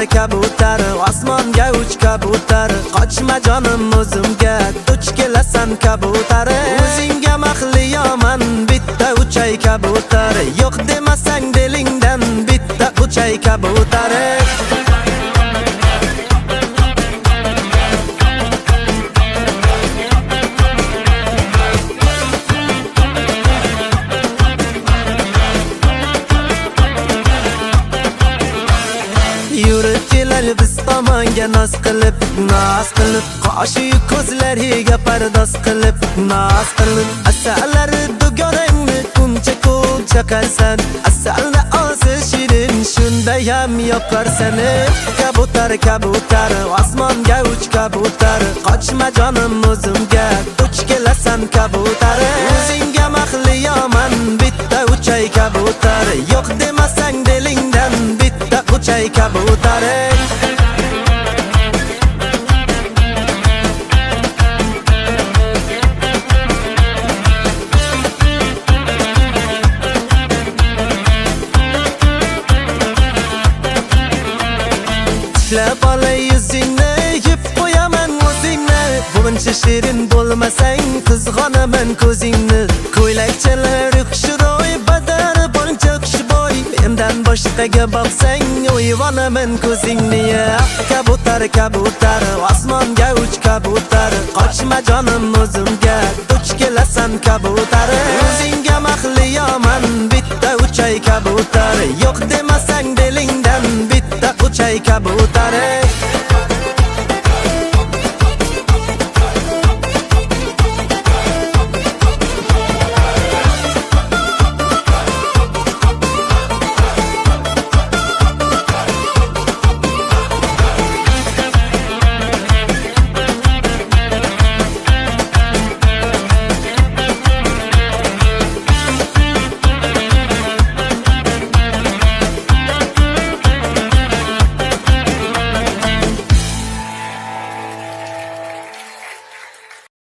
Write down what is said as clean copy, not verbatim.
kabutar, osmonga uch kabutar. Qochma jonim o'zimga, duch kelasan kabutar. O'zingga mahliyoman, bitta uchay kabutar. Yo'q demasang dilingdan, bitta uchay kabutar. Yurib kelal biz tomonga noz qilib, qoshi ko'zlariga pardoz qilib, noz qilib. Asalari dugonangni uncha ko'p chaqarsan, asalni ozi shirin shundayam yoqarsan. Kabutar kabutar, osmonga uch kabutar. Qochma jonim o'zimga, duch kelasan kabutar. O'zingga mahliyoman, bitta uchay kabutar. Yo'q demasang dilingdan, bitta uchay kabutar. Tishlab olay yuzingni, yeb qo'yaman o'zingni. Buncha shirin bo'lmasang, qizg'onaman ko'zingni. Ko'ylakchalar xushro'y, badani buncha xushbo'y. Mendan boshqaga boqsang, o'yvonaman ko'zingni. Kabutar kabutar, osmonga uch kabutar. Qochma jonim o'zimga, duch kelasan kabutar. O'zingga mahliyoman, bitta uchay kabutar. Yo'q demasang dilingdan, bitta uchay kabutar.